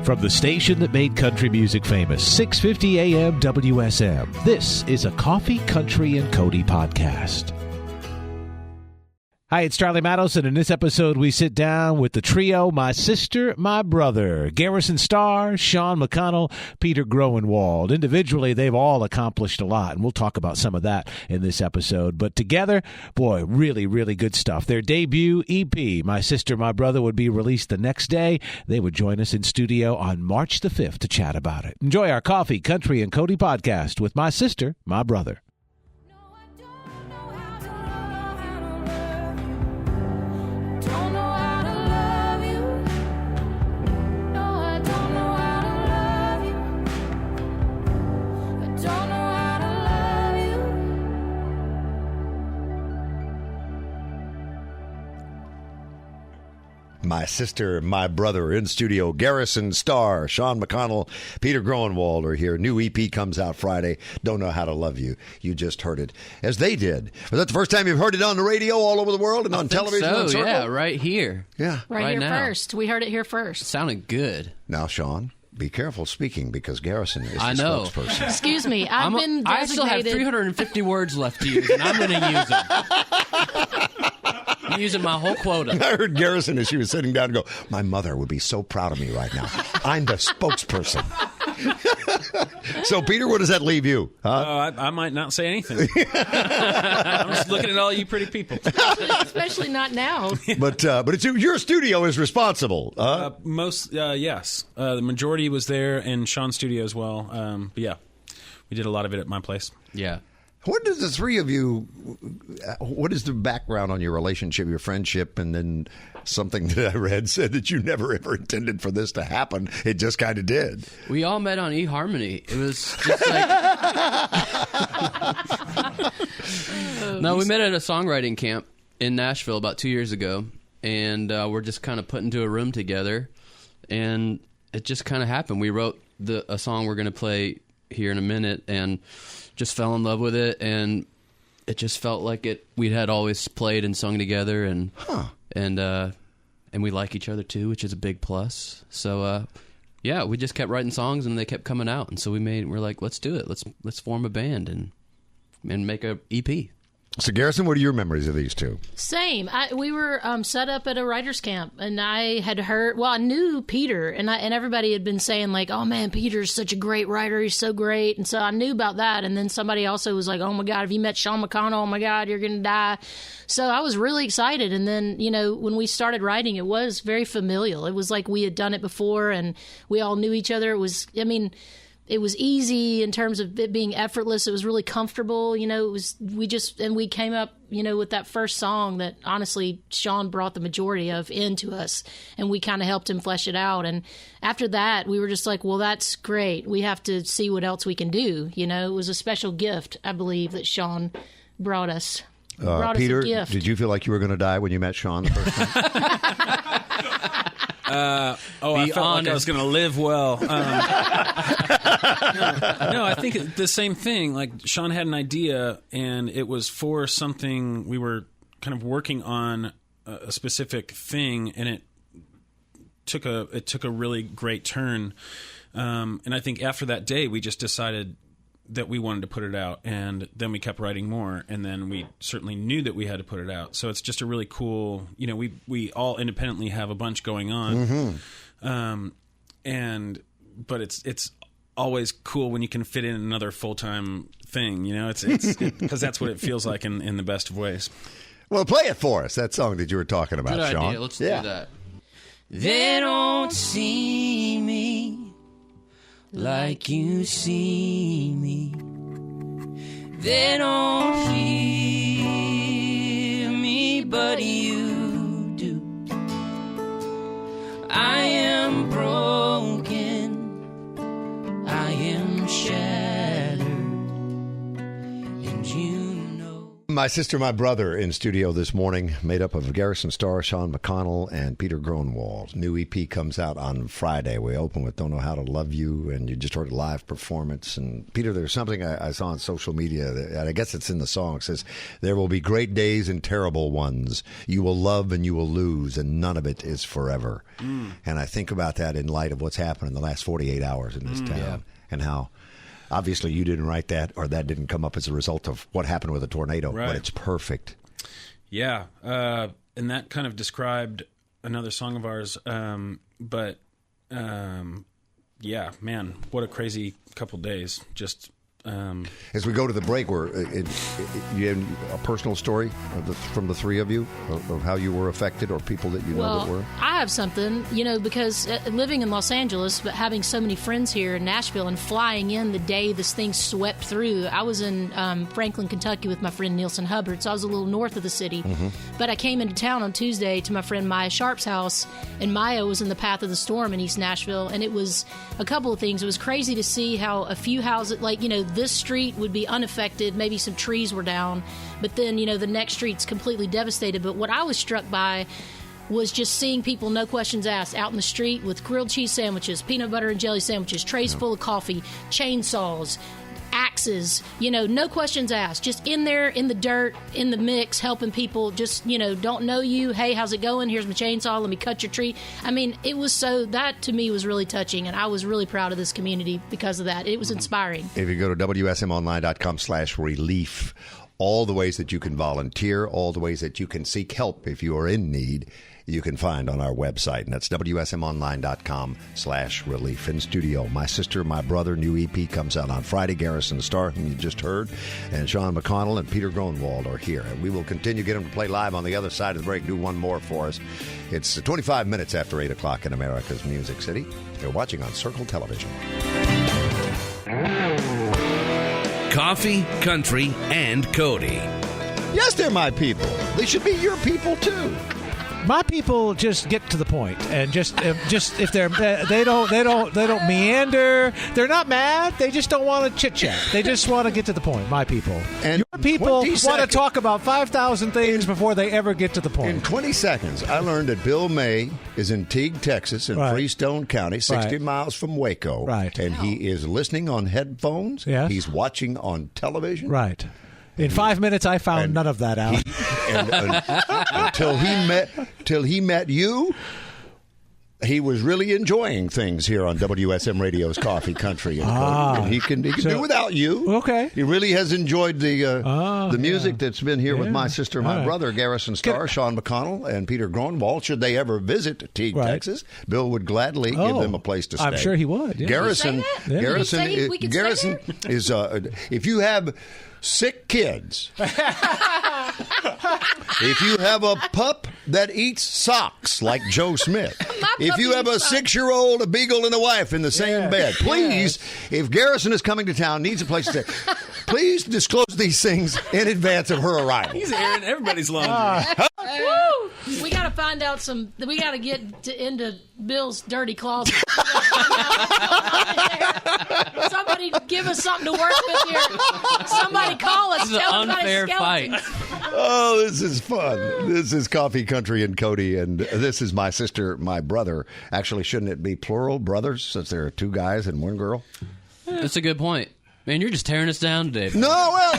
From the station that made country music famous, 650 AM WSM, this is a Coffee, Country, and Cody podcast. Hi, it's Charlie Matos, and in this episode, we sit down with the trio, My Sister, My Brother, Garrison Starr, Sean McConnell, Peter Groenwald. Individually, they've all accomplished a lot, and we'll talk about some of that in this episode. But together, boy, really, really good stuff. Their debut EP, My Sister, My Brother, would be released the next day. They would join us in studio on March the 5th to chat about it. Enjoy our Coffee, Country, and Cody podcast with My Sister, My Brother. My Sister, My Brother in studio. Garrison Starr, Sean McConnell, Peter Groenwald are here. New EP comes out Friday. Don't Know How to Love You. You just heard it, as they did. Was that the first time you've heard it on the radio all over the world and on television? So, yeah, right here. Yeah. Right here now. First. We heard it here first. It sounded good. Now, Sean, be careful speaking because Garrison is the spokesperson. Excuse me. I've been designated. I still have 350 words left to use, and I'm going to use them. I'm using my whole quota. I heard Garrison as she was sitting down go, my mother would be so proud of me right now. I'm the spokesperson. So, Peter, where does that leave you? Huh? I might not say anything. I'm just looking at all you pretty people. Especially not now. But it's your studio is responsible. Yes. The majority was there in Sean's studio as well. But yeah, we did a lot of it at my place. Yeah. What does the three of you, what is the background on your relationship, your friendship, and then something that I read said that you never ever intended for this to happen. It just kind of did. We all met on eHarmony. It was just like... No, we met at a songwriting camp in Nashville about 2 years ago, and we're just kind of put into a room together, and it just kind of happened. We wrote a song we're going to play here in a minute, and just fell in love with it, and it just felt like we had always played and sung together, and we like each other too, which is a big plus. So yeah, we just kept writing songs, and they kept coming out, and so we're like, let's do it. Let's form a band and make a EP. So, Garrison, what are your memories of these two? Same. We were set up at a writer's camp, and I had heard, I knew Peter, and everybody had been saying, like, oh, man, Peter's such a great writer. He's so great. And so I knew about that. And then somebody also was like, oh, my God, have you met Sean McConnell? Oh, my God, you're going to die. So I was really excited. And then, when we started writing, it was very familial. It was like we had done it before, and we all knew each other. It was easy in terms of it being effortless. It was really comfortable. We came up, with that first song that honestly Sean brought the majority of into us, and we kind of helped him flesh it out. And after that, we were just like, well, that's great. We have to see what else we can do. It was a special gift, I believe, that Sean brought us. Peter, us a gift. Did you feel like you were going to die when you met Sean the first time? I felt like I was going to live well. No, I think the same thing. Like, Sean had an idea, and it was for something we were kind of working on, a specific thing, and it took a really great turn. And I think after that day, we just decided that we wanted to put it out, and then we kept writing more, and then we certainly knew that we had to put it out. So it's just a really cool, we all independently have a bunch going on. Mm-hmm. But it's always cool when you can fit in another full-time thing, it's because that's what it feels like in the best of ways. Well, play it for us, that song that you were talking about, Good Sean. idea. Let's do that. They don't see me like you see me. They don't hear me, but you do. I am broken, I am shattered, and you know. My sister, my brother in studio this morning, made up of Garrison Starr, Sean McConnell, and Peter Groenwald. New EP comes out on Friday. We open with Don't Know How to Love You, and you just heard a live performance. And Peter, there's something I saw on social media, and I guess it's in the song. It says, there will be great days and terrible ones. You will love and you will lose, and none of it is forever. And I think about that in light of what's happened in the last 48 hours in this town, and how... Obviously, you didn't write that, or that didn't come up as a result of what happened with a tornado, but it's perfect. Yeah, and that kind of described another song of ours. Yeah, man, what a crazy couple days. Just as we go to the break, you have a personal story from the three of you of how you were affected, or people that you know that were? I have something, because living in Los Angeles, but having so many friends here in Nashville and flying in the day this thing swept through. I was in Franklin, Kentucky with my friend Nielsen Hubbard, so I was a little north of the city. But I came into town on Tuesday to my friend Maya Sharp's house, and Maya was in the path of the storm in East Nashville, and it was a couple of things. It was crazy to see how a few houses, this street would be unaffected, maybe some trees were down, but then, the next street's completely devastated. But what I was struck by was just seeing people, no questions asked, out in the street with grilled cheese sandwiches, peanut butter and jelly sandwiches, trays full of coffee, chainsaws, axes, no questions asked, just in there, in the dirt, in the mix, helping people, just, don't know you, hey, how's it going, here's my chainsaw, let me cut your tree. I mean, it was that to me was really touching, and I was really proud of this community because of that. It was inspiring. If you go to WSMonline.com/relief, all the ways that you can volunteer, all the ways that you can seek help if you are in need, you can find on our website, and that's WSMonline.com/relief. In studio, My Sister, My Brother, new EP comes out on Friday. Garrison Starr, whom you just heard, and Sean McConnell and Peter Groenwald are here. And we will continue to get them to play live on the other side of the break. Do one more for us. It's 25 minutes after 8 o'clock in America's Music City. You're watching on Circle Television. Coffee, country, and Cody. Yes, they're my people. They should be your people, too. My people just get to the point, and just if they don't meander. They're not mad. They just don't want to chit chat. They just want to get to the point. My people. And your people want to talk about 5,000 things before they ever get to the point. In 20 seconds, I learned that Bill May is in Teague, Texas, in Freestone County, 60 miles from Waco. Right. And he is listening on headphones. Yes. He's watching on television. Right. In 5 minutes, I found none of that out. Until he met you, he was really enjoying things here on WSM Radio's Coffee Country. And he can do without you. Okay. He really has enjoyed the music that's been here with My Sister, My Brother, Garrison Starr, Sean McConnell, and Peter Groenwald. Should they ever visit Teague, Texas, Bill would gladly give them a place to stay. I'm sure he would. Yeah. Garrison is if you have sick kids. If you have a pup that eats socks like Joe Smith. If you have a 6-year-old, a beagle, and a wife in the same bed. Please, if Garrison is coming to town, needs a place to stay, please disclose these things in advance of her arrival. He's airing everybody's laundry. Woo! We got to find out we got to get into Bill's dirty closet. Somebody give us something to work with here. Somebody call us. This is an unfair fight. Oh, this is fun. This is Coffee Country and Cody, and this is My Sister, My Brother. Actually, shouldn't it be plural brothers, since there are 2 guys and 1 girl? That's a good point. Man, you're just tearing us down today. No, well,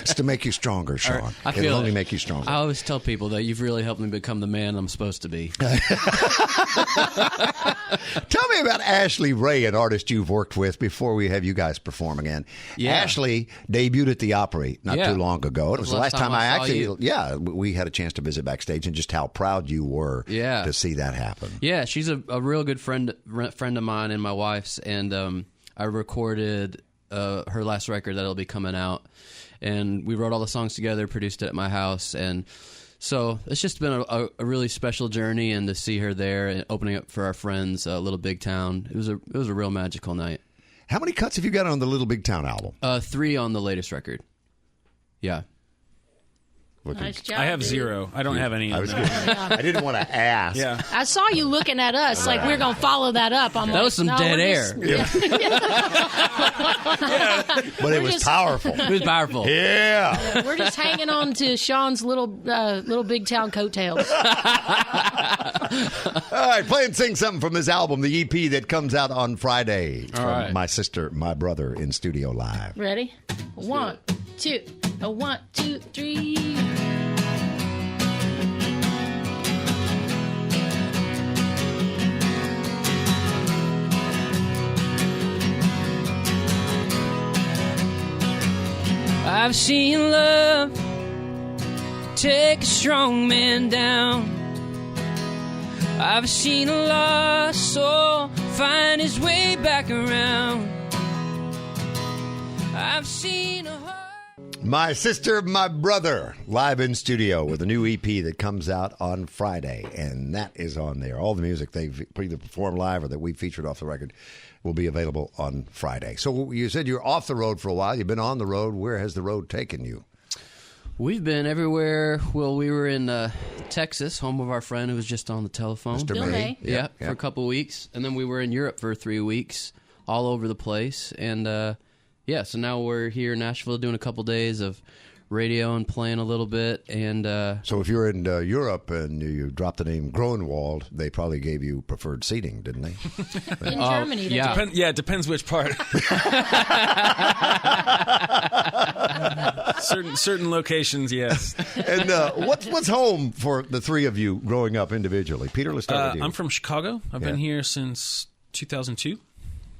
it's to make you stronger, Sean. It'll only make you stronger. I always tell people that you've really helped me become the man I'm supposed to be. Tell me about Ashley Ray, an artist you've worked with before we have you guys perform again. Yeah. Ashley debuted at the Opry not too long ago. It was the last time we had a chance to visit backstage, and just how proud you were to see that happen. Yeah, she's a real good friend of mine and my wife's, and I recorded her last record that'll be coming out, and we wrote all the songs together, produced it at my house, and so it's just been a really special journey, and to see her there and opening up for our friends, Little Big Town, it was a real magical night. How many cuts have you got on the Little Big Town album? 3 on the latest record. Yeah. Nice job. I have dude. 0. I don't have any. I didn't want to ask. Yeah. I saw you looking at us like we're going to follow that up. I'm That like, was some no, dead we're air. But it was just- powerful. It was powerful. Yeah. We're just hanging on to Sean's little big town coattails. All right, play and sing something from his album, the EP that comes out on Friday. From right. My Sister, My Brother in studio live. Ready? 1, 2, 1, 2, 3. I've seen love take a strong man down. I've seen a lost soul find his way back around. I've seen a heart. My Sister, My Brother, live in studio with a new EP that comes out on Friday, and that is on there. All the music they've either performed live or that we featured off the record will be available on Friday. So you said you're off the road for a while. You've been on the road. Where has the road taken you? We've been everywhere. Well, we were in Texas, home of our friend who was just on the telephone. Mr. Bill May. May. Yeah, for a couple of weeks. And then we were in Europe for 3 weeks, all over the place. And, so now we're here in Nashville doing a couple days of radio and playing a little bit. And So if you're in Europe and you drop the name Groenwald, they probably gave you preferred seating, didn't they? In Germany, they yeah. did. Yeah, it depends which part. certain locations, yes. And what's home for the three of you growing up individually? Peter, let's start with you. I'm from Chicago. I've been here since 2002.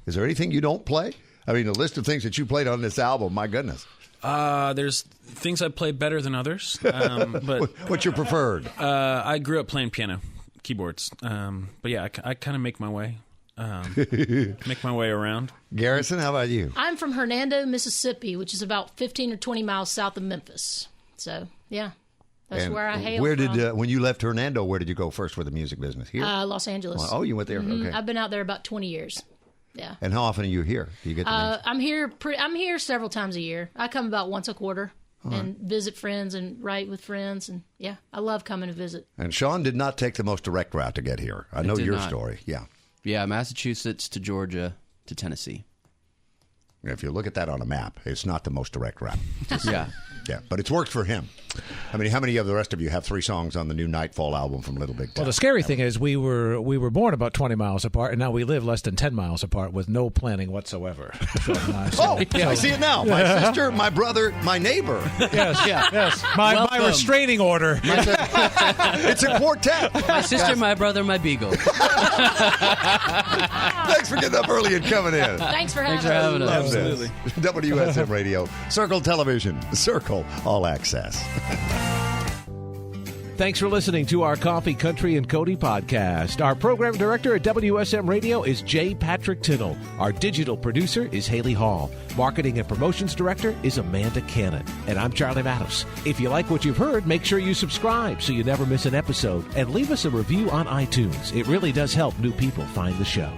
Is there anything you don't play? I mean, the list of things that you played on this album, my goodness. There's things I play better than others, but What's your preferred? I grew up playing piano, keyboards. But yeah, I kind of make my way around. Garrison, how about you? I'm from Hernando, Mississippi, which is about 15 or 20 miles south of Memphis. So, yeah, that's And where I hail where from. did when you left Hernando, where did you go first for the music business? Here? Los Angeles. Oh, you went there. Okay. I've been out there about 20 years. Yeah. And how often are you here? Do you get the names? I'm here several times a year. I come about once a quarter and visit friends and write with friends. And, yeah, I love coming to visit. And Sean did not take the most direct route to get here. I know did your not. story. Yeah. yeah, Massachusetts to Georgia to Tennessee. If you look at that on a map, it's not the most direct route. Yeah. Yeah, but it's worked for him. I mean, how many of the rest of you have 3 songs on the new Nightfall album from Little Big Town? Well, the scary thing is we were born about 20 miles apart, and now we live less than 10 miles apart with no planning whatsoever. I see it now. My sister, my brother, my neighbor. Yes. My Welcome. restraining order. It's a quartet. My sister, my brother, my beagle. Thanks for getting up early and coming in. Thanks for having Thanks for having us. Love Absolutely. this. WSM Radio, Circle Television, Circle All Access. Thanks for listening to our Coffee, Country, and Cody podcast. Our program director at WSM Radio is J. Patrick Tinnell. Our digital producer is Haley Hall. Marketing and promotions director is Amanda Cannon. And I'm Charlie Matos. If you like what you've heard, make sure you subscribe so you never miss an episode. And leave us a review on iTunes. It really does help new people find the show.